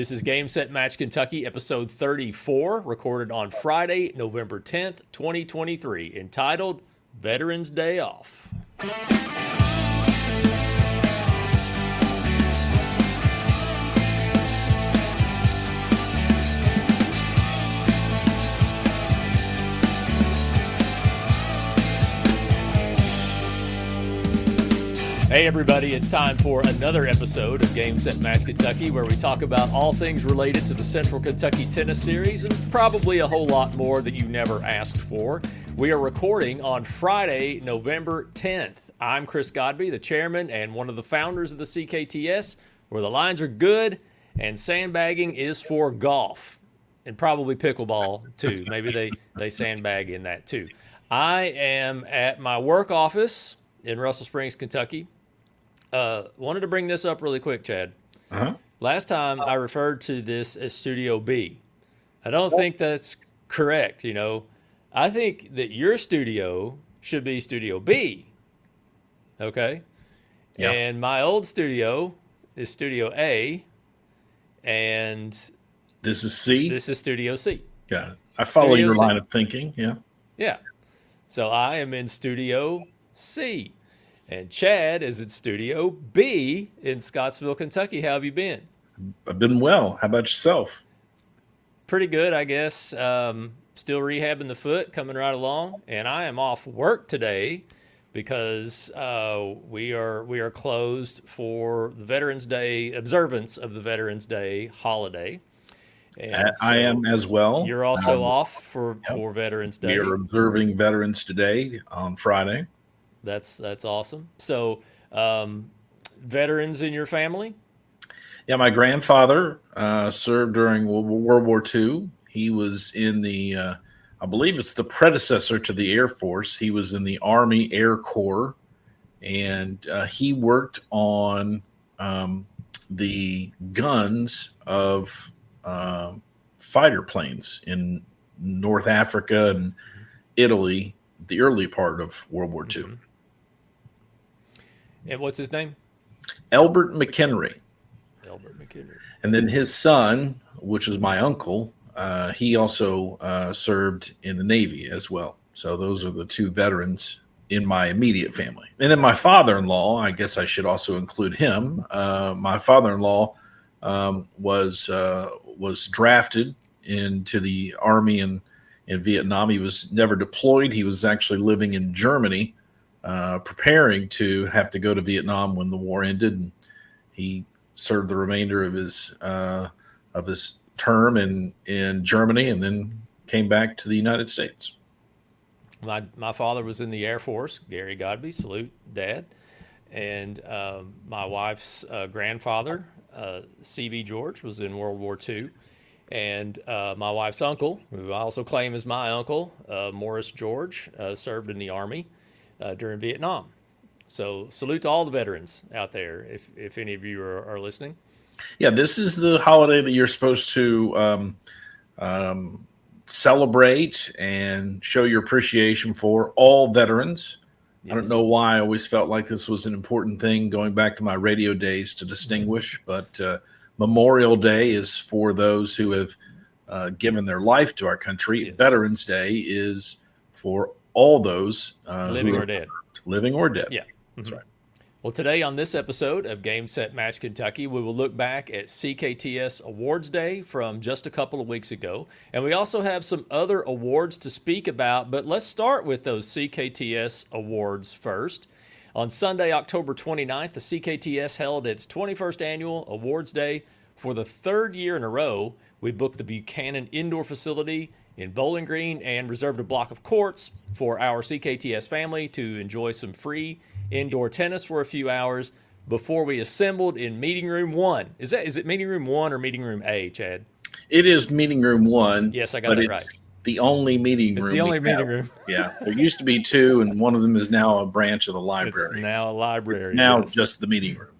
This is Game Set Match Kentucky, episode 34, recorded on Friday, November 10th, 2023, entitled Veterans Day Off. Hey everybody, it's time for another episode of Game Set Match Kentucky, where we talk about all things related to the Central Kentucky Tennis Series and probably a whole lot more that you never asked for. We are recording on Friday, November 10th. I'm Chris Godby, the chairman and one of the founders of the CKTS, where the lines are good and sandbagging is for golf and probably pickleball too. Maybe they sandbag in that too. I am at my work office in Russell Springs, Kentucky. Wanted to bring this up really quick, Chad. Last time I referred to this as Studio B. I don't think that's correct. You know, I think that your studio should be Studio B. Okay. Yeah. And my old studio is Studio A. And this is C. This is Studio C. Yeah. I follow your line of thinking. Yeah. Yeah. So I am in Studio C. And Chad is at Studio B in Scottsville, Kentucky. How have you been? I've been well. How about yourself? Pretty good, I guess. Still rehabbing the foot, coming right along. And I am off work today because we are closed for the Veterans Day, observance of the Veterans Day holiday. And I am as well. You're also off for Veterans Day. We are observing Veterans Day on Friday. That's awesome. So, veterans in your family? Yeah, my grandfather served during World War II. He was in the, I believe it's the predecessor to the Air Force. He was in the Army Air Corps, and he worked on the guns of fighter planes in North Africa and Italy, the early part of World War II. And what's his name? Albert McHenry. Albert McHenry. And then his son, which is my uncle, he also served in the Navy as well. So those are the two veterans in my immediate family. And then my father-in-law, I guess I should also include him. My father-in-law was drafted into the Army in Vietnam. He was never deployed. He was actually living in Germany, preparing to have to go to Vietnam when the war ended. And he served the remainder of his term in Germany, and then came back to the United States. My father was in the Air Force. Gary Godby, salute, Dad. And my wife's grandfather, C.B. George, was in World War II. And my wife's uncle, who I also claim is my uncle, Morris George, served in the Army during Vietnam. So salute to all the veterans out there, if any of you are listening. Yeah, this is the holiday that you're supposed to celebrate and show your appreciation for all veterans. Yes. I don't know why I always felt like this was an important thing going back to my radio days to distinguish, but Memorial Day is for those who have given their life to our country. Yes. Veterans Day is for all those living or dead. Living or dead. Yeah, that's right. Well, today on this episode of Game Set Match Kentucky, we will look back at CKTS Awards Day from just a couple of weeks ago. And we also have some other awards to speak about, but let's start with those CKTS Awards first. On Sunday, October 29th, the CKTS held its 21st annual Awards Day. For the third year in a row, we booked the Buchanan Indoor Facility in Bowling Green and reserved a block of courts for our CKTS family to enjoy some free indoor tennis for a few hours before we assembled in Meeting Room 1. Is it Meeting Room 1 or Meeting Room A, Chad? It is Meeting Room 1. Yes, I got that right. The only meeting room. It's the only meeting room. Yeah. There used to be two, and one of them is now a branch of the library. It's now a library. It's now just the meeting room.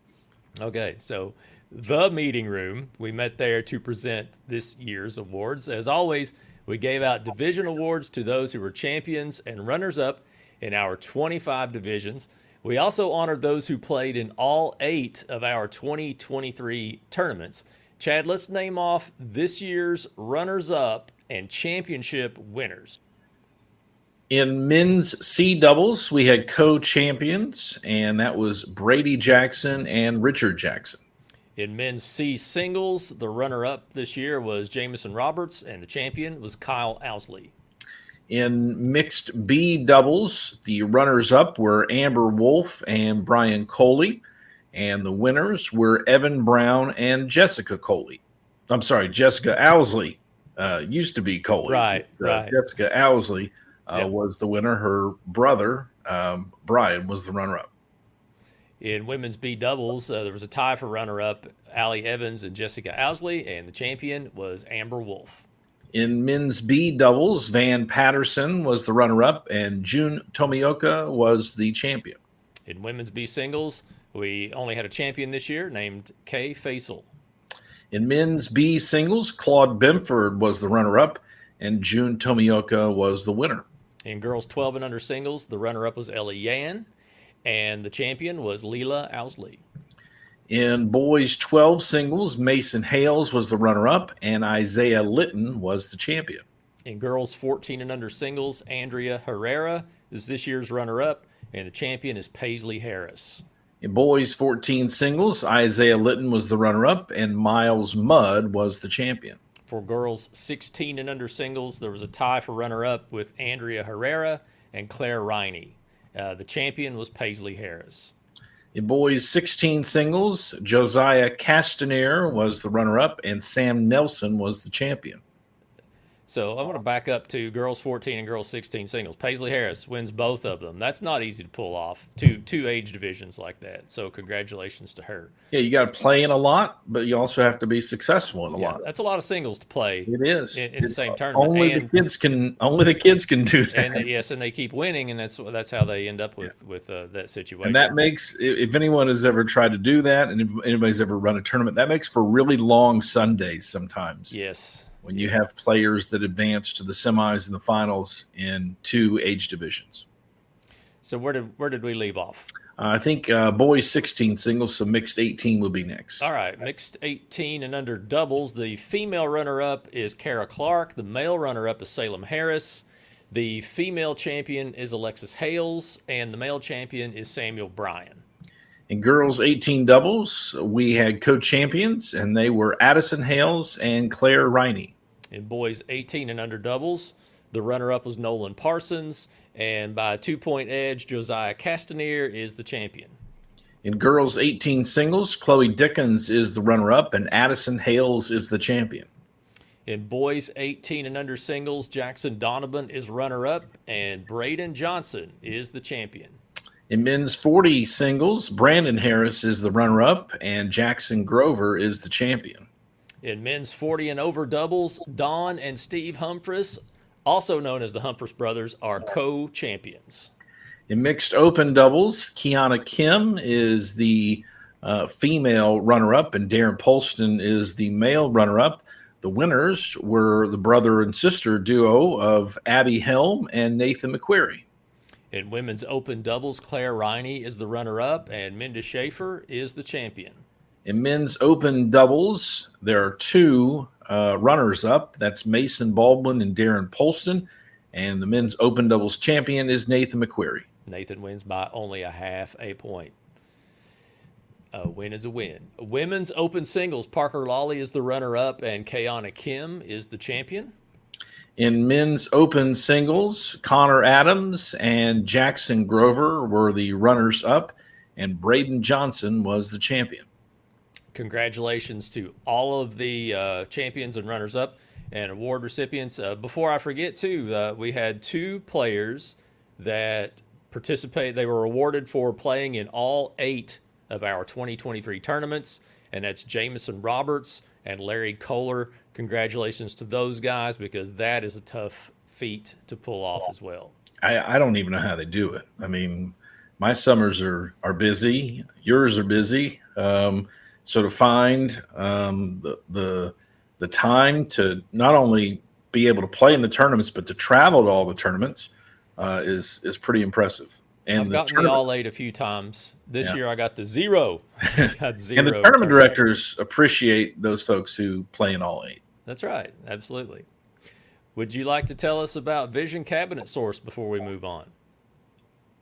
Okay. So the meeting room, we met there to present this year's awards. As always, we gave out division awards to those who were champions and runners-up in our 25 divisions. We also honored those who played in all 8 of our 2023 tournaments. Chad, let's name off this year's runners-up and championship winners. In men's C doubles, we had co-champions, and that was Brady Jackson and Richard Jackson. In men's C singles, the runner-up this year was Jamison Roberts, and the champion was Kyle Owsley. In mixed B doubles, the runners-up were Amber Wolf and Brian Coley, and the winners were Evan Brown and Jessica Coley. I'm sorry, Jessica Owsley. Used to be Coley. Right. Jessica Owsley was the winner. Her brother, Brian, was the runner-up. In women's B doubles, there was a tie for runner-up, Allie Evans and Jessica Owsley, and the champion was Amber Wolf. In men's B doubles, Van Patterson was the runner-up, and June Tomioka was the champion. In women's B singles, we only had a champion this year named Kay Faisal. In men's B singles, Claude Bimford was the runner-up, and June Tomioka was the winner. In girls 12 and under singles, the runner-up was Ellie Yan, and the champion was Leela Owsley. In boys 12 singles, Mason Hales was the runner-up, and Isaiah Litton was the champion. In girls 14 and under singles, Andrea Herrera is this year's runner-up, and the champion is Paisley Harris. In boys 14 singles, Isaiah Litton was the runner-up, and Miles Mudd was the champion. For girls 16 and under singles, there was a tie for runner-up with Andrea Herrera and Claire Riney. The champion was Paisley Harris. In boys 16 singles, Josiah Castaner was the runner-up, and Sam Nelson was the champion. So I'm going to back up to girls 14 and girls 16 singles. Paisley Harris wins both of them. That's not easy to pull off, two age divisions like that. So congratulations to her. Yeah, you got to play in a lot, but you also have to be successful in a lot. That's a lot of singles to play. It is in the same tournament. Only the kids can do that. And they keep winning, and that's how they end up with that situation. And that makes, if anyone has ever tried to do that, and if anybody's ever run a tournament, that makes for really long Sundays sometimes. Yes. When you have players that advance to the semis and the finals in two age divisions. So where did we leave off? I think boys 16 singles, so mixed 18 will be next. All right, mixed 18 and under doubles. The female runner-up is Kara Clark. The male runner-up is Salem Harris. The female champion is Alexis Hales, and the male champion is Samuel Bryan. In girls 18 doubles, we had co-champions, and they were Addison Hales and Claire Riney. In boys 18 and under doubles, the runner-up was Nolan Parsons, and by a 2-point edge, Josiah Castaner is the champion. In girls 18 singles, Chloe Dickens is the runner-up, and Addison Hales is the champion. In boys 18 and under singles, Jackson Donovan is runner-up, and Braden Johnson is the champion. In men's 40 singles, Brandon Harris is the runner-up, and Jackson Grover is the champion. In men's 40 and over doubles, Don and Steve Humphreys, also known as the Humphreys brothers, are co-champions. In mixed open doubles, Kiana Kim is the female runner-up, and Darren Polston is the male runner-up. The winners were the brother and sister duo of Abby Helm and Nathan McQuarrie. In women's open doubles, Claire Riney is the runner-up, and Minda Schaefer is the champion. In men's open doubles, there are two runners-up. That's Mason Baldwin and Darren Polston. And the men's open doubles champion is Nathan McQuarrie. Nathan wins by only a half a point. A win is a win. Women's open singles, Parker Lawley is the runner-up, and Kayana Kim is the champion. In men's open singles, Connor Adams and Jackson Grover were the runners-up, and Braden Johnson was the champion. Congratulations to all of the champions and runners-up and award recipients. Before I forget, too, we had two players that participated. They were awarded for playing in all 8 of our 2023 tournaments, and that's Jamison Roberts and Larry Kohler. Congratulations to those guys, because that is a tough feat to pull off as well. I don't even know how they do it. I mean, my summers are busy. Yours are busy. So to find the time to not only be able to play in the tournaments, but to travel to all the tournaments is pretty impressive. And I've the gotten the tournament, all 8 a few times. This yeah, year I got the 0. Got and the 0 tournament tournaments. directors appreciate those folks who play in all 8. That's right. Absolutely. Would you like to tell us about Vision Cabinet Source before we move on?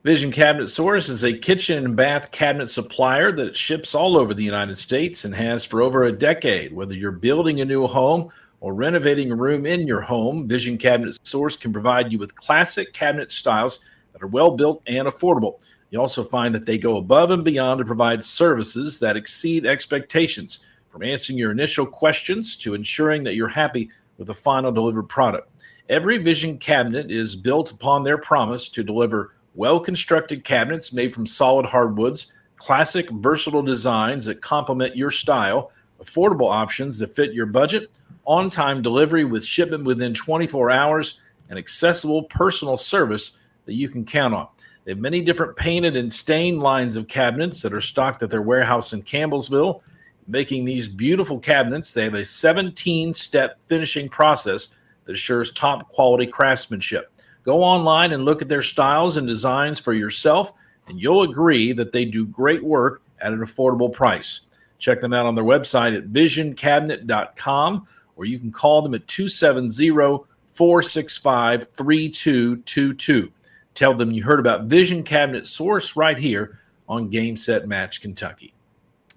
Vision Cabinet Source is a kitchen and bath cabinet supplier that ships all over the United States and has for over a decade. Whether you're building a new home or renovating a room in your home, Vision Cabinet Source can provide you with classic cabinet styles that are well built and affordable. You also find that they go above and beyond to provide services that exceed expectations, from answering your initial questions to ensuring that you're happy with the final delivered product. Every Vision cabinet is built upon their promise to deliver well-constructed cabinets made from solid hardwoods, classic, versatile designs that complement your style, affordable options that fit your budget, on-time delivery with shipment within 24 hours, and accessible personal service that you can count on. They have many different painted and stained lines of cabinets that are stocked at their warehouse in Campbellsville. Making these beautiful cabinets, they have a 17-step finishing process that assures top quality craftsmanship. Go online and look at their styles and designs for yourself, and you'll agree that they do great work at an affordable price. Check them out on their website at visioncabinet.com, or you can call them at 270-465-3222. Tell them you heard about Vision Cabinet Source right here on Game Set Match Kentucky.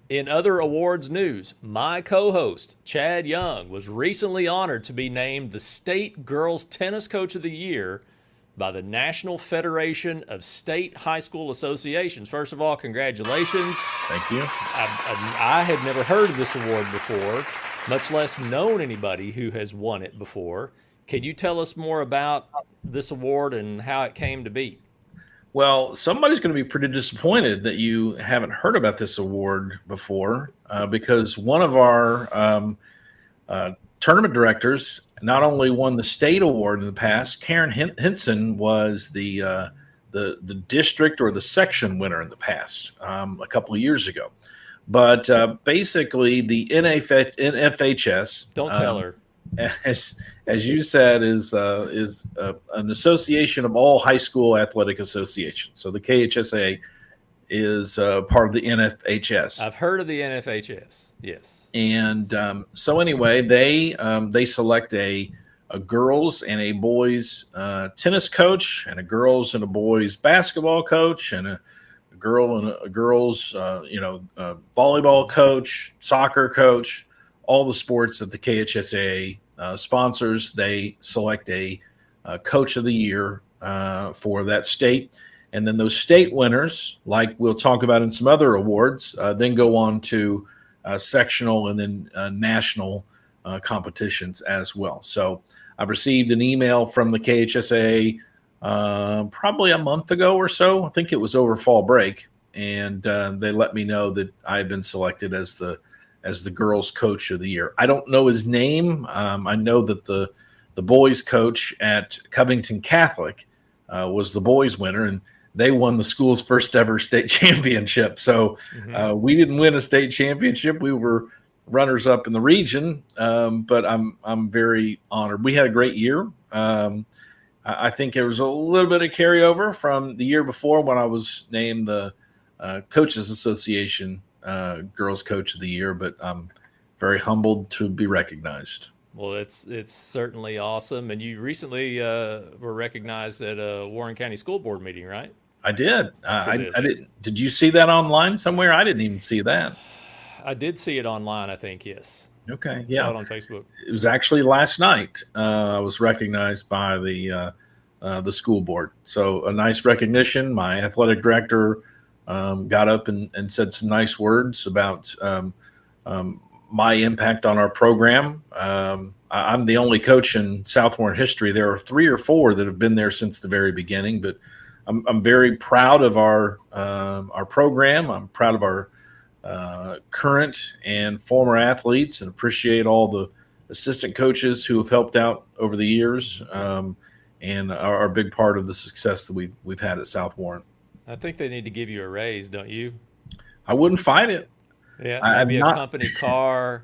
In other awards news, my co-host, Chad Young, was recently honored to be named the State Girls Tennis Coach of the Year by the National Federation of State High School Associations. First of all, congratulations. Thank you. I had never heard of this award before, much less known anybody who has won it before. Can you tell us more about this award and how it came to be? Well, somebody's going to be pretty disappointed that you haven't heard about this award before, because one of our tournament directors not only won the state award in the past. Karen Henson was the district or the section winner in the past, a couple of years ago. But basically, the NFHS. Don't tell her. As you said, is an association of all high school athletic associations. So the KHSA is part of the NFHS. I've heard of the NFHS. Yes. And so anyway, they select a girls and a boys tennis coach, and a girls and a boys basketball coach, and a girl and a girls volleyball coach, soccer coach, all the sports that the KHSA sponsors. They select a coach of the year for that state. And then those state winners, like we'll talk about in some other awards, then go on to sectional and then national competitions as well. So I've received an email from the KHSA probably a month ago or so. I think it was over fall break. And they let me know that I had been selected as the girls coach of the year. I don't know his name. I know that the boys coach at Covington Catholic was the boys winner, and they won the school's first ever state championship. So we didn't win a state championship. We were runners up in the region, but I'm very honored. We had a great year. I think there was a little bit of carryover from the year before when I was named the Coaches Association Girls Coach of the Year, but I'm very humbled to be recognized. Well, it's certainly awesome. And you recently were recognized at a Warren County School Board meeting, right? I did. I did. Did you see that online somewhere? I didn't even see that. I did see it online, I think, yes. Okay, yeah. Saw it on Facebook. It was actually last night. I was recognized by the school board. So a nice recognition. My athletic director got up and said some nice words about my impact on our program. I'm the only coach in South Warren history. There are 3 or 4 that have been there since the very beginning, but I'm very proud of our program. I'm proud of our current and former athletes, and appreciate all the assistant coaches who have helped out over the years, and are a big part of the success that we've had at South Warren. I think they need to give you a raise, don't you? I wouldn't fight it. Yeah, maybe a company car,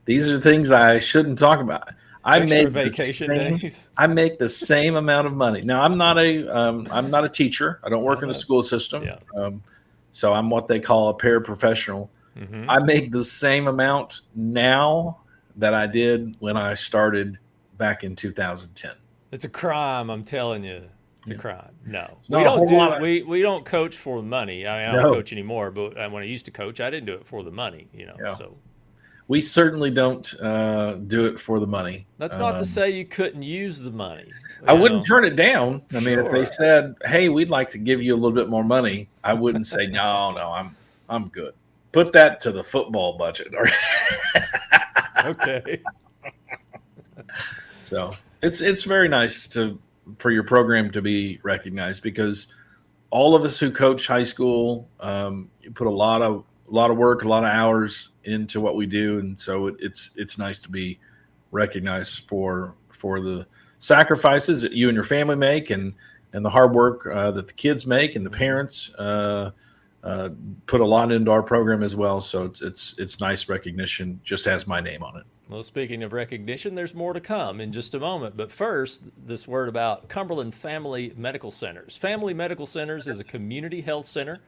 These are things I shouldn't talk about. Extra vacation days. I make the same amount of money. Now, I'm not a teacher. I don't work in the school system. Yeah. So I'm what they call a paraprofessional. Mm-hmm. I make the same amount now that I did when I started back in 2010. It's a crime, I'm telling you. It's a crime. No, Not we a whole lot don't of- we don't coach for money. I mean, I don't No. coach anymore, but when I used to coach, I didn't do it for the money. Yeah. So We certainly don't do it for the money. that's not to say you couldn't use the money. I wouldn't turn it down. I mean, if Sure. they said, "Hey, we'd like to give you a little bit more money," I wouldn't say, "No, I'm good." Put that to the football budget. Okay. So it's very nice for your program to be recognized, because all of us who coach high school, you put a lot of work, a lot of hours into what we do, and so it's nice to be recognized for the sacrifices that you and your family make, and the hard work that the kids make, and the parents put a lot into our program as well. So it's nice recognition. Just has my name on it. Well, speaking of recognition, there's more to come in just a moment. But first, this word about Cumberland Family Medical Centers. Family Medical Centers is a community health center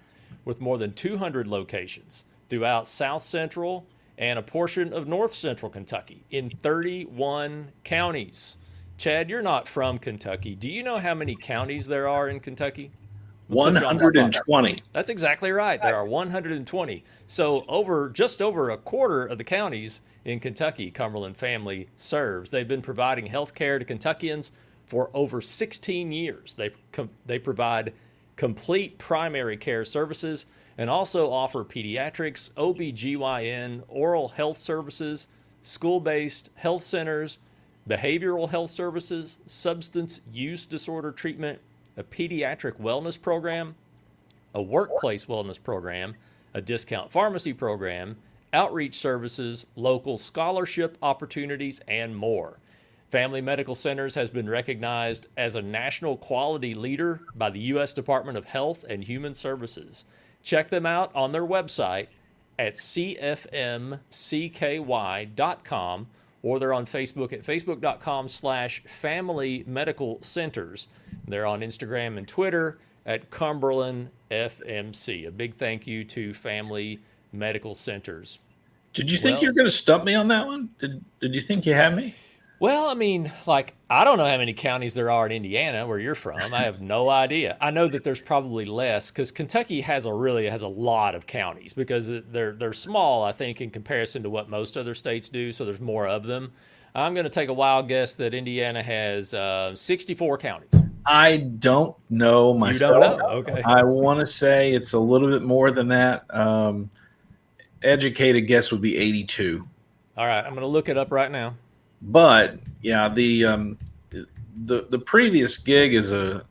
with more than 200 locations throughout South Central and a portion of North Central Kentucky in 31 counties. Chad, you're not from Kentucky. Do you know how many counties there are in Kentucky? 120. That's exactly right. There are 120. So just over a quarter of the counties in Kentucky, Cumberland Family serves. They've been providing health care to Kentuckians for over 16 years. They provide complete primary care services and also offer pediatrics, OB/GYN, oral health services, school-based health centers, behavioral health services, substance use disorder treatment, a pediatric wellness program, a workplace wellness program, a discount pharmacy program, outreach services, local scholarship opportunities, and more. Family Medical Centers has been recognized as a national quality leader by the U.S. Department of Health and Human Services. Check them out on their website at cfmcky.com, or they're on Facebook at facebook.com/Family Medical Centers. They're on Instagram and Twitter at Cumberland FMC. A big thank you to Family Medical Centers. Did you think you were going to stump me on that one? Did you think you had me? Well, I mean, I don't know how many counties there are in Indiana where you're from. I have no idea. I know that there's probably less because Kentucky has a lot of counties because they're small, I think, in comparison to what most other states do. So there's more of them. I'm going to take a wild guess that Indiana has 64 counties. I don't know myself. You don't know? Okay. I want to say it's a little bit more than that. Educated guess would be 82. All right, I'm going to look it up right now. But yeah, the previous gig as a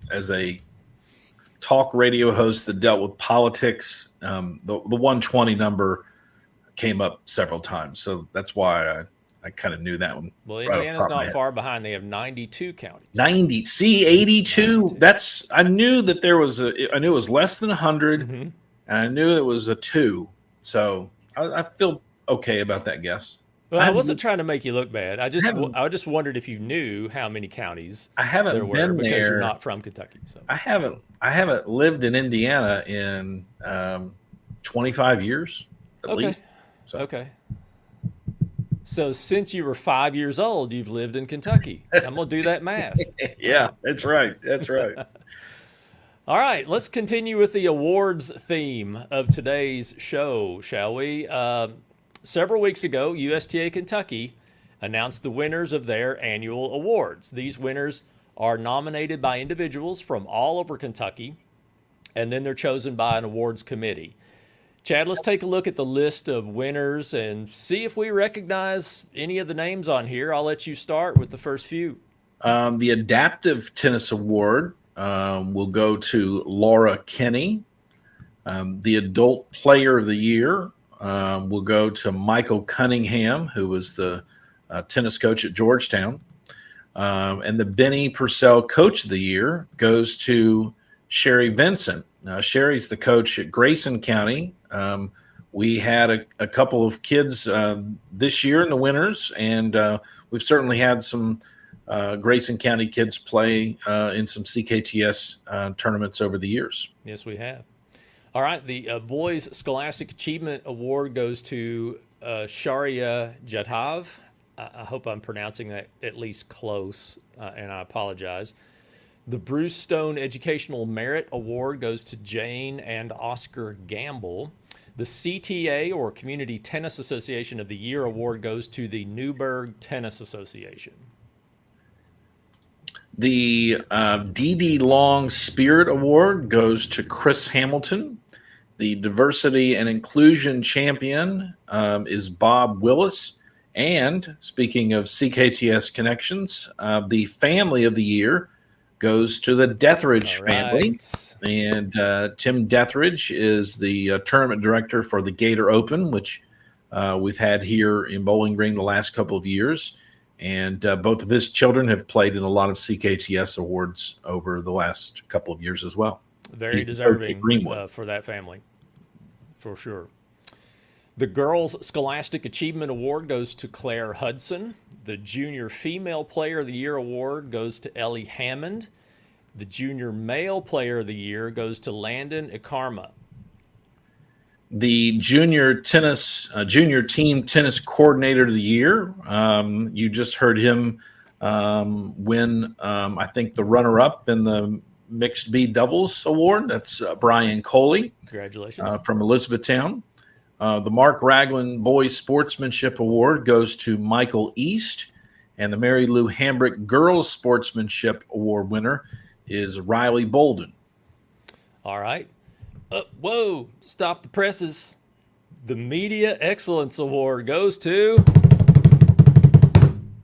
talk radio host that dealt with politics, the 120 number came up several times, so that's why I kind of knew that one. Well, Indiana's not far behind. They have 92 counties. 90. See, 82. That's I knew that there was I knew it was less than 100, and I knew it was a 2. So I feel okay about that guess. Well, I wasn't trying to make you look bad. I just wondered if you knew how many counties there were because you're not from Kentucky. So I haven't lived in Indiana in 25 years at least. So. Okay. So since you were 5 years old, you've lived in Kentucky. I'm gonna do that math. Yeah, that's right. That's right. All right, let's continue with the awards theme of today's show, shall we? Several weeks ago, USTA Kentucky announced the winners of their annual awards. These winners are nominated by individuals from all over Kentucky, and then they're chosen by an awards committee. Chad, let's take a look at the list of winners and see if we recognize any of the names on here. I'll let you start with the first few. The Adaptive Tennis Award will go to Laura Kenny. The Adult Player of the Year will go to Michael Cunningham, who was the tennis coach at Georgetown. And the Benny Purcell Coach of the Year goes to Sherry Vincent. Now, Sherry's the coach at Grayson County, We had a couple of kids this year in the winners, and we've certainly had some Grayson County kids play in some CKTS tournaments over the years. Yes, we have. All right, the Boys Scholastic Achievement Award goes to Sharia Jadhav. I hope I'm pronouncing that at least close, and I apologize. The Bruce Stone Educational Merit Award goes to Jane and Oscar Gamble. The CTA, or Community Tennis Association of the Year Award, goes to the Newburgh Tennis Association. The D.D. Long Spirit Award goes to Chris Hamilton. The Diversity and Inclusion Champion is Bob Willis. And speaking of CKTS connections, the Family of the Year goes to the Deathridge family. And Tim Deathridge is the tournament director for the Gator Open, which we've had here in Bowling Green the last couple of years. And both of his children have played in a lot of CKTS awards over the last couple of years as well. Very deserving for that family, for sure. The Girls Scholastic Achievement Award goes to Claire Hudson. The Junior Female Player of the Year Award goes to Ellie Hammond. The Junior Male Player of the Year goes to Landon Ikarma. The Junior Team Tennis Coordinator of the Year, you just heard him win, I think, the runner-up in the Mixed B Doubles Award. That's Brian Coley. Congratulations. From Elizabethtown. The Mark Ragland Boys Sportsmanship Award goes to Michael East. And the Mary Lou Hambrick Girls Sportsmanship Award winner is Riley Bolden. All right. Whoa, stop the presses. The Media Excellence Award goes to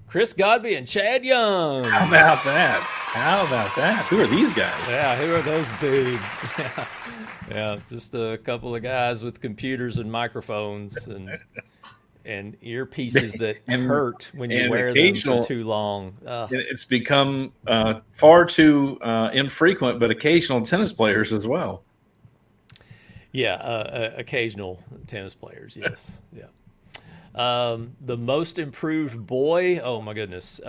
Chris Godby and Chad Young. How about that? Who are these guys? Yeah, who are those dudes? Yeah, just a couple of guys with computers and microphones and earpieces that hurt when you wear them for too long. It's become far too infrequent, but occasional tennis players as well. Yeah, occasional tennis players, yes. Yeah. The Most Improved Boy, oh my goodness.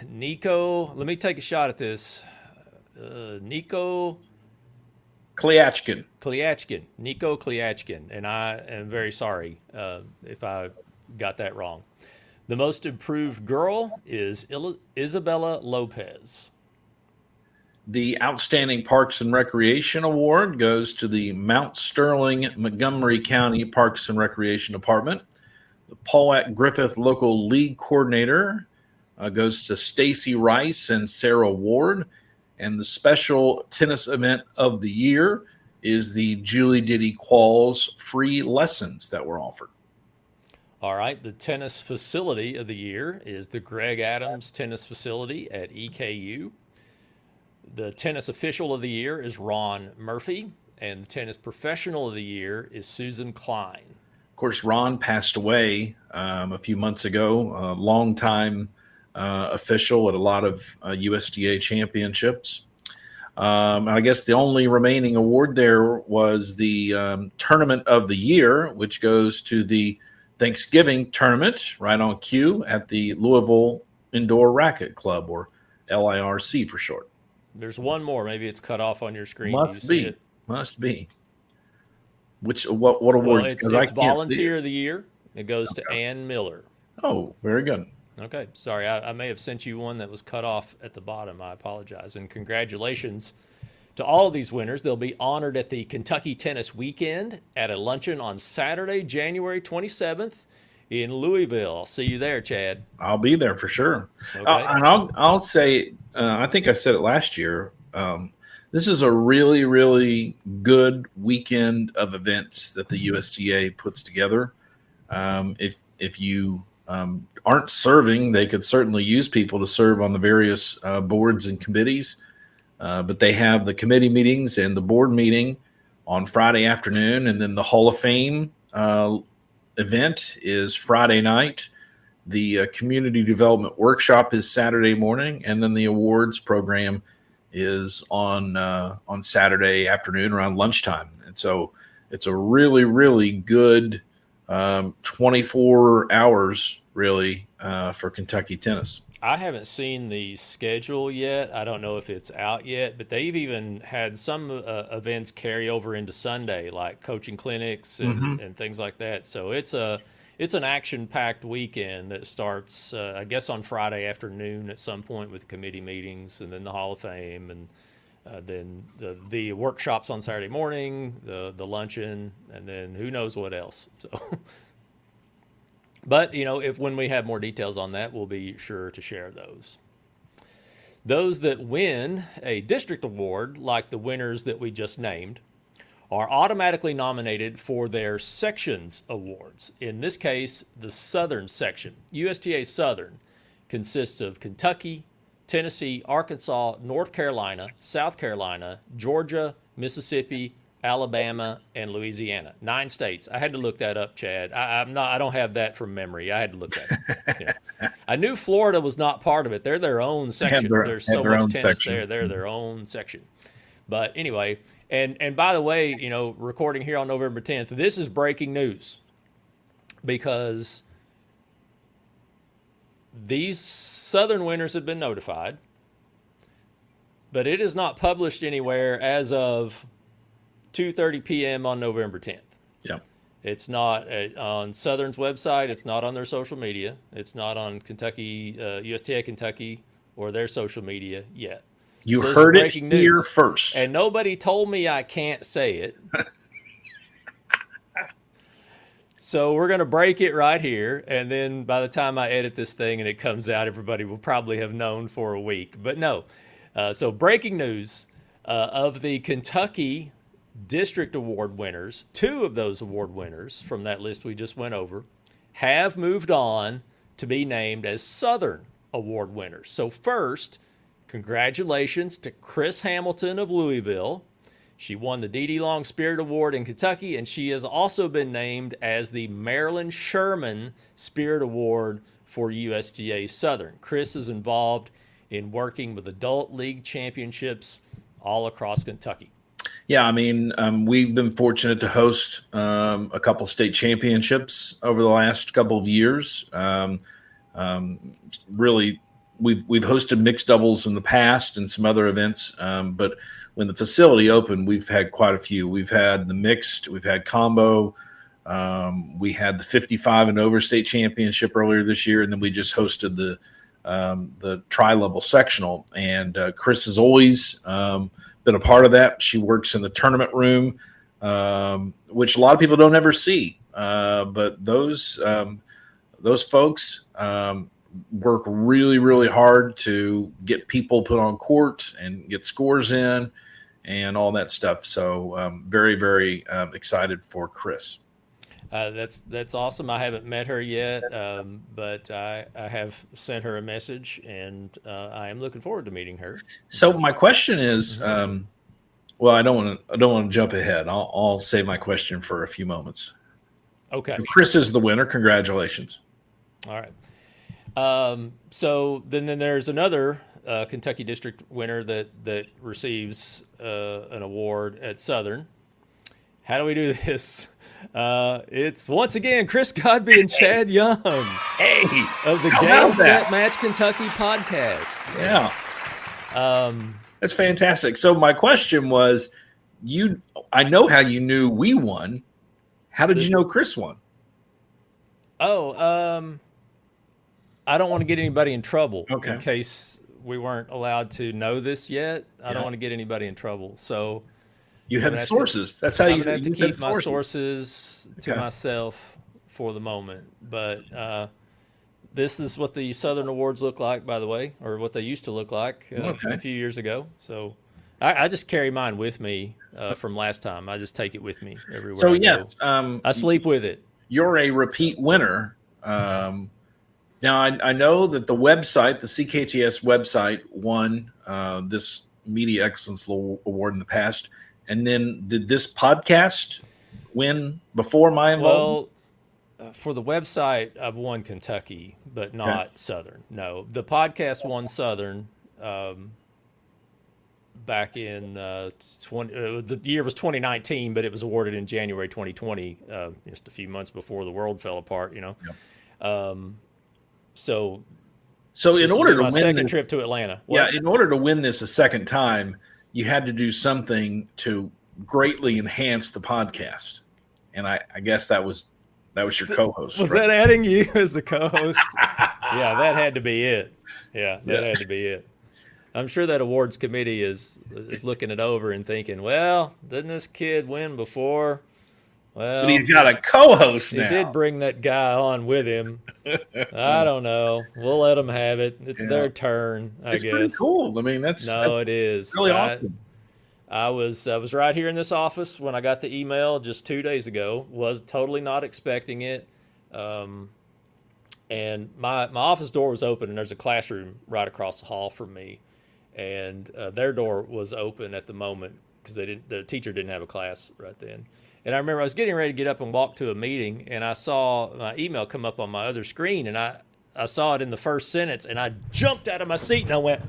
Nico, let me take a shot at this. Nico Kliachkin. Nico Kliachkin, and I am very sorry if I got that wrong. The Most Improved Girl is Isabella Lopez. The Outstanding Parks and Recreation Award goes to the Mount Sterling Montgomery County Parks and Recreation Department. The Paulette Griffith Local League Coordinator goes to Stacy Rice and Sarah Ward. And the Special Tennis Event of the Year is the Julie Diddy Qualls free lessons that were offered. All right. The Tennis Facility of the Year is the Greg Adams Tennis Facility at EKU. The Tennis Official of the Year is Ron Murphy, and the Tennis Professional of the Year is Susan Klein. Of course, Ron passed away a few months ago, a longtime official at a lot of USTA championships. I guess the only remaining award there was the Tournament of the Year, which goes to the Thanksgiving Tournament right on cue at the Louisville Indoor Racket Club, or LIRC for short. There's one more. Maybe it's cut off on your screen. Must be. What award? Well, it's Volunteer of the Year. It goes to Ann Miller. Oh, very good. Okay. Sorry, I may have sent you one that was cut off at the bottom. I apologize. And congratulations to all of these winners. They'll be honored at the Kentucky Tennis Weekend at a luncheon on Saturday, January 27th in Louisville. I'll see you there, Chad. I'll be there for sure. Okay. And I'll say, I think I said it last year, this is a really, really good weekend of events that the USTA puts together. If you aren't serving, they could certainly use people to serve on the various boards and committees. But they have the committee meetings and the board meeting on Friday afternoon, and then the Hall of Fame event is Friday night. The community development workshop is Saturday morning, and then the awards program is on Saturday afternoon around lunchtime. And so it's a really, really good 24 hours really for Kentucky tennis. I haven't seen the schedule yet. I don't know if it's out yet, but they've even had some events carry over into Sunday, like coaching clinics and things like that. So it's an action-packed weekend that starts, I guess, on Friday afternoon at some point with committee meetings, and then the Hall of Fame, and then the workshops on Saturday morning, the luncheon, and then who knows what else. So. But, if when we have more details on that, we'll be sure to share those. Those that win a district award, like the winners that we just named, are automatically nominated for their sections awards. In this case, the Southern section. USTA Southern consists of Kentucky, Tennessee, Arkansas, North Carolina, South Carolina, Georgia, Mississippi, Alabama, and Louisiana. 9 states. I had to look that up, Chad. I don't have that from memory. I had to look that up. Yeah. I knew Florida was not part of it. They're their own section. There's so much tennis there. They're their own section. But anyway, and by the way, recording here on November 10th, this is breaking news because these Southern winners have been notified, but it is not published anywhere as of 2:30 p.m. on November 10th. Yeah. It's not on Southern's website. It's not on their social media. It's not on Kentucky, USTA Kentucky, or their social media yet. You heard it here first. And nobody told me I can't say it. So we're going to break it right here. And then by the time I edit this thing and it comes out, everybody will probably have known for a week. But no. So breaking news of the Kentucky District Award winners, 2 of those award winners from that list we just went over have moved on to be named as Southern Award winners. So first, congratulations to Chris Hamilton of Louisville. She won the D.D. Long Spirit Award in Kentucky, and she has also been named as the Marilyn Sherman Spirit Award for USTA Southern. Chris is involved in working with adult league championships all across Kentucky. Yeah, I mean, we've been fortunate to host a couple state championships over the last couple of years. Really, we've hosted mixed doubles in the past and some other events, but when the facility opened, we've had quite a few. We've had the mixed, we've had combo, we had the 55 and over state championship earlier this year, and then we just hosted the tri-level sectional. And Chris has always been a part of that. She works in the tournament room, which a lot of people don't ever see. But those folks work really, really hard to get people put on court and get scores in and all that stuff. So very, very excited for Chris. That's awesome. I haven't met her yet, but I have sent her a message, and I am looking forward to meeting her. So my question is, well, I don't want to jump ahead. I'll save my question for a few moments. Okay. So Chris is the winner. Congratulations. All right. So then there's another Kentucky District winner that receives an award at Southern. How do we do this? It's once again Chris Godby and Chad Young. Hey, of the Game Set Match Kentucky podcast. Yeah. That's fantastic. So my question was, I know how you knew we won. How did you know Chris won? I don't want to get anybody in trouble in case we weren't allowed to know this yet. I don't want to get anybody in trouble. So you have sources. That's how you have to keep my sources to myself for the moment. But this is what the Southern Awards look like, by the way, or what they used to look like a few years ago. So I just carry mine with me from last time. I just take it with me everywhere. So I go. I sleep with it. You're a repeat winner. Now, I know that the website, the CKTS website, won this Media Excellence Award in the past. And then did this podcast win before my involvement? Well, for the website, I've won Kentucky, but not Southern. No, the podcast won Southern, back in the year was 2019, but it was awarded in January 2020, just a few months before the world fell apart. So in order to my win second this, trip to Atlanta. in order to win this a second time, you had to do something to greatly enhance the podcast, and I guess that was your co-host. Was that adding you as the co-host? Yeah, that had to be it. Yeah, that had to be it. I'm sure that awards committee is looking it over and thinking, well, didn't this kid win before? Well, but he's got a co-host now. He did bring that guy on with him. I don't know. We'll let them have it. It's their turn, I guess. It's pretty cool. I mean, that's it is really awesome. I was right here in this office when I got the email just 2 days ago. Was totally not expecting it. And my office door was open, and there's a classroom right across the hall from me. And their door was open at the moment because the teacher didn't have a class right then. And I remember I was getting ready to get up and walk to a meeting, and I saw my email come up on my other screen, and I saw it in the first sentence, and I jumped out of my seat, and I went,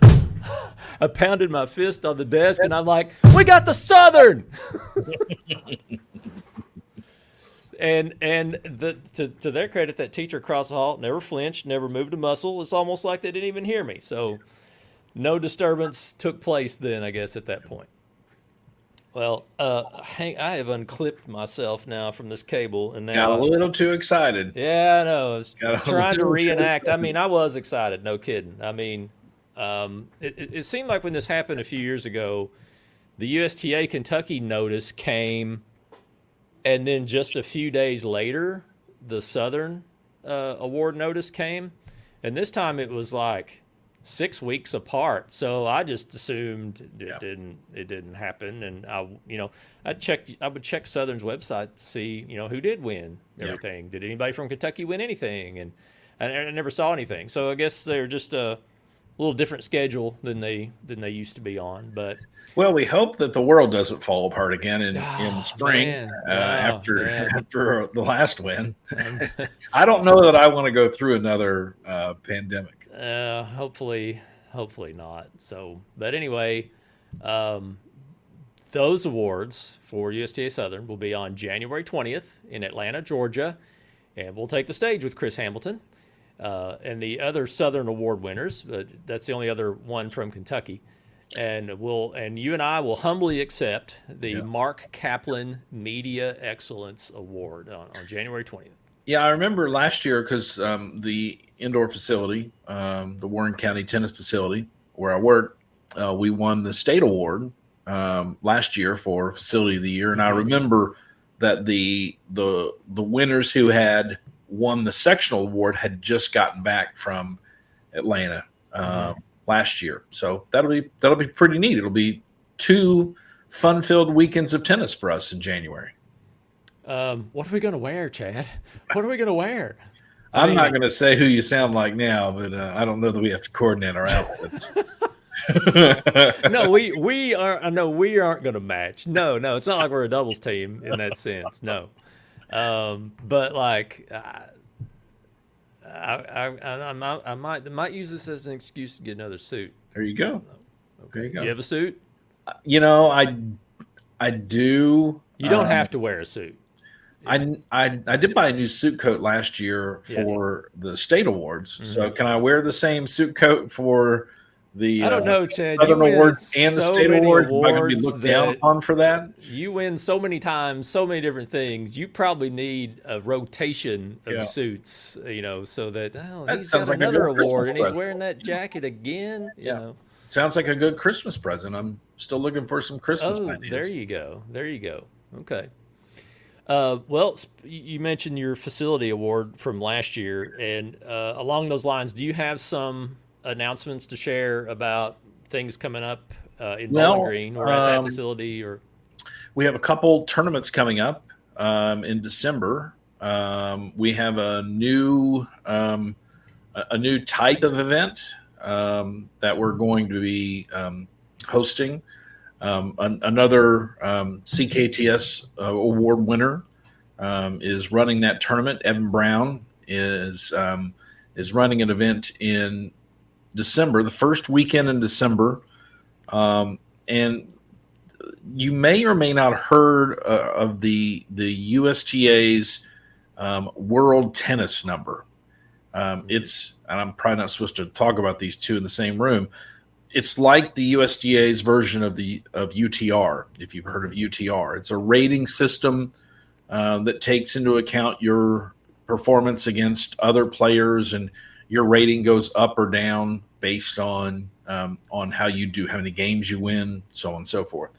I pounded my fist on the desk, and I'm like, we got the Southern! And to their credit, that teacher across the hall never flinched, never moved a muscle. It's almost like they didn't even hear me. So no disturbance took place then, I guess, at that point. Well, Hank, I have unclipped myself now from this cable, and now got a little too excited. Yeah, I know. I was trying to reenact. I mean, I was excited, no kidding. I mean, it seemed like when this happened a few years ago, the USTA Kentucky notice came, and then just a few days later, the Southern award notice came, and this time it was like 6 weeks apart. So I just assumed it didn't happen, and I would check Southern's website to see who did win everything. Did anybody from Kentucky win anything? And I never saw anything. So I guess they're just a little different schedule than they used to be on. But well, we hope that the world doesn't fall apart again in spring after the last win. I don't know that I want to go through another pandemic. Hopefully not. So, but anyway, those awards for USTA Southern will be on January 20th in Atlanta, Georgia, and we'll take the stage with Chris Hamilton and the other Southern Award winners. But that's the only other one from Kentucky, and you and I will humbly accept the Mark Kaplan Media Excellence Award on January 20th. Yeah, I remember last year because the indoor facility, the Warren County Tennis Facility where I work, we won the state award last year for Facility of the Year, and I remember that the winners who had won the sectional award had just gotten back from Atlanta last year, so that'll be pretty neat. It'll be 2 fun-filled weekends of tennis for us in January. What are we going to wear, Chad? What are we going to wear? I'm not going to say who you sound like now, but I don't know that we have to coordinate our outfits. No, we aren't going to match. No, it's not like we're a doubles team in that sense. No, but like I might use this as an excuse to get another suit. There you go. Okay. There you go. Do you have a suit? I do. You don't have to wear a suit. I did buy a new suit coat last year for the state awards. Mm-hmm. So can I wear the same suit coat for the I don't know, Chad. Southern Awards and the state awards? Am I going to be looked down upon for that? You win so many times, so many different things. You probably need a rotation of suits, so that he's got another award and he's wearing that jacket again. You know. Sounds like a good Christmas present. I'm still looking for some Christmas ideas. There you go. Okay. Well, you mentioned your facility award from last year, and along those lines, do you have some announcements to share about things coming up in Bowling Green or at that facility? Or we have a couple tournaments coming up in December. We have a new type of event that we're going to be hosting. Another CKTS award winner is running that tournament. Evan Brown is running an event in December, the first weekend in December, and And you may or may not heard of the USTA's world tennis number. It's, and I'm probably not supposed to talk about these two in the same room. It's like the USDA's version of UTR. If you've heard of UTR, it's a rating system that takes into account your performance against other players, and your rating goes up or down based on how you do, how many games you win, so on and so forth.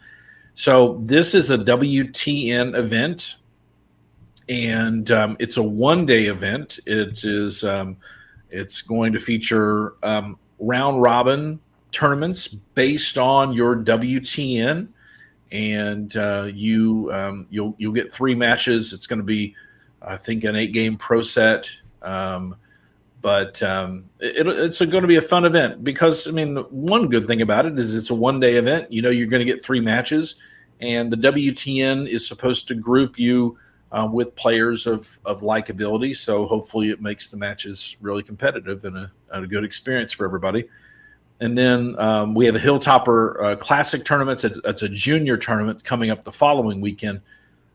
So this is a WTN event, and it's a one-day event. It is it's going to feature round robin tournaments based on your WTN, and you'll get 3 matches. It's going to be, I think, an 8-game pro set. But it's going to be a fun event because, I mean, one good thing about it is it's a one-day event. You know, you're going to get 3 matches, and the WTN is supposed to group you with players of likability. So hopefully it makes the matches really competitive and a good experience for everybody. And then we have a Hilltopper Classic tournament. It's a junior tournament coming up the following weekend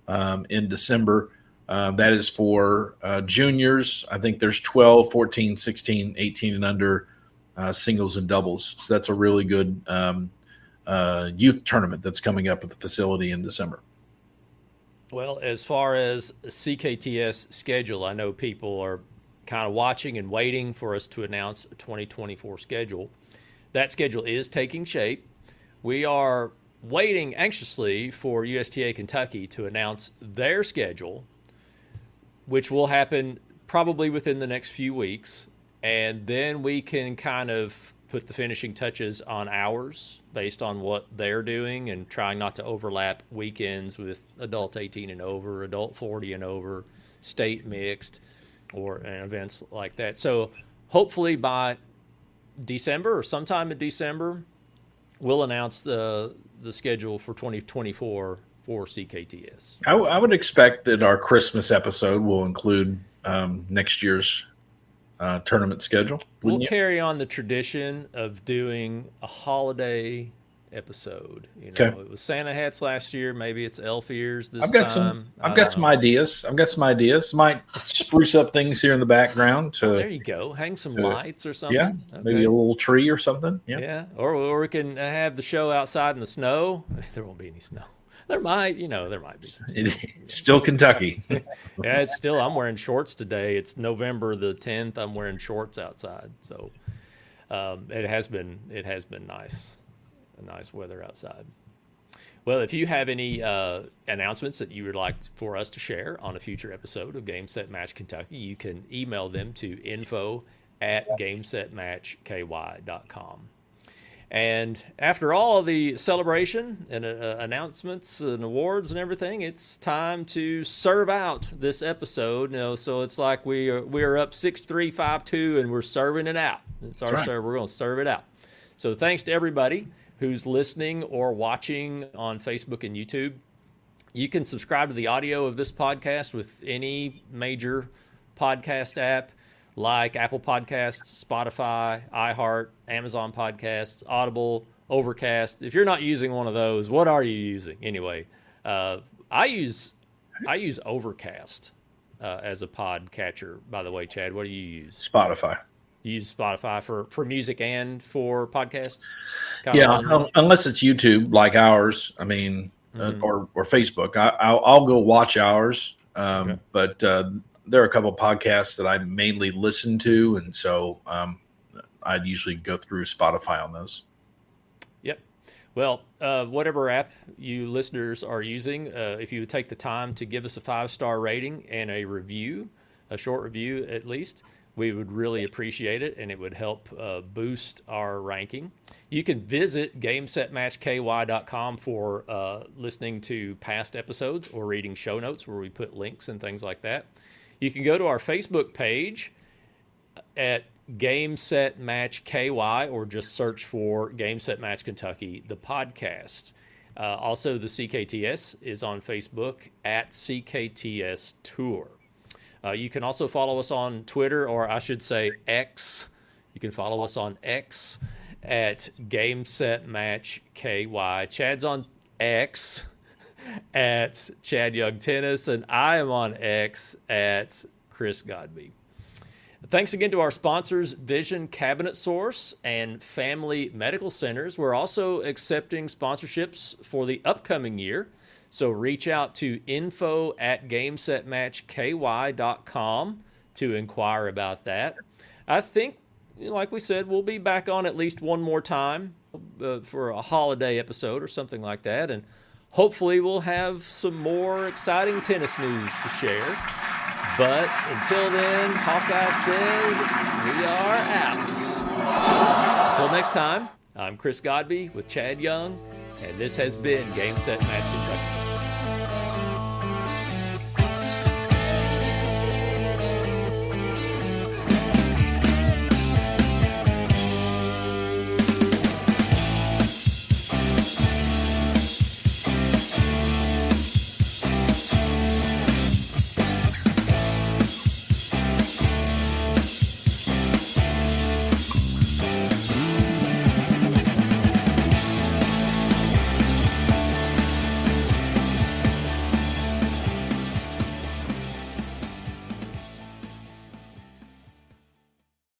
in December. That is for juniors. I think there's 12, 14, 16, 18 and under singles and doubles. So that's a really good youth tournament that's coming up at the facility in December. Well, as far as CKTS schedule, I know people are kind of watching and waiting for us to announce a 2024 schedule. That schedule is taking shape. We are waiting anxiously for USTA Kentucky to announce their schedule, which will happen probably within the next few weeks. And then we can kind of put the finishing touches on ours based on what they're doing and trying not to overlap weekends with adult 18 and over, adult 40 and over, state mixed, or events like that. So hopefully by December or sometime in December, we'll announce the schedule for 2024 for CKTS. I would expect that our Christmas episode will include next year's tournament schedule. We'll carry on the tradition of doing a holiday episode. You know, okay. It was Santa hats last year. Maybe it's elf ears this time. I've got some ideas. Might spruce up things here in the background. There you go. Hang some lights or something. Yeah, okay. Maybe a little tree or something. Yeah. Or we can have the show outside in the snow. There won't be any snow. There might be some snow. It's still Kentucky. Yeah, it's still. I'm wearing shorts today. It's November the 10th. I'm wearing shorts outside. So it has been nice weather outside. Well, if you have any announcements that you would like for us to share on a future episode of Game Set Match Kentucky, you can email them to info@gamesetmatchky.com. And after all the celebration and announcements and awards and everything, it's time to serve out this episode. You know, so it's like we are up 6-3, 5-2, and we're serving it out. It's our serve. We're going to serve it out. So thanks to everybody who's listening or watching on Facebook and YouTube. You can subscribe to the audio of this podcast with any major podcast app, like Apple Podcasts, Spotify, iHeart, Amazon Podcasts, Audible, Overcast. If you're not using one of those, what are you using? Anyway, I use Overcast as a pod catcher, by the way. Chad, what do you use? Spotify. You use Spotify for music and for podcasts? Unless it's YouTube like ours, I mean, or Facebook. I'll go watch ours, okay. But there are a couple of podcasts that I mainly listen to, and so I'd usually go through Spotify on those. Yep. Well, whatever app you listeners are using, if you would take the time to give us a 5-star rating and a review, a short review at least, we would really appreciate it, and it would help boost our ranking. You can visit GameSetMatchKY.com for listening to past episodes or reading show notes where we put links and things like that. You can go to our Facebook page at Game Set Match KY, or just search for Game Set Match Kentucky, the podcast. Also, the CKTS is on Facebook at CKTS Tour. You can also follow us on Twitter, or I should say X. You can follow us on X at Game Set Match KY. Chad's on X at Chad Young Tennis, and I am on X at Chris Godby. Thanks again to our sponsors, Vision Cabinet Source and Family Medical Centers. We're also accepting sponsorships for the upcoming year. So reach out to info@gamesetmatchky.com to inquire about that. I think, like we said, we'll be back on at least one more time for a holiday episode or something like that. And hopefully we'll have some more exciting tennis news to share. But until then, Hawkeye says we are out. Until next time, I'm Chris Godby with Chad Young, and this has been Game Set Match Kentucky.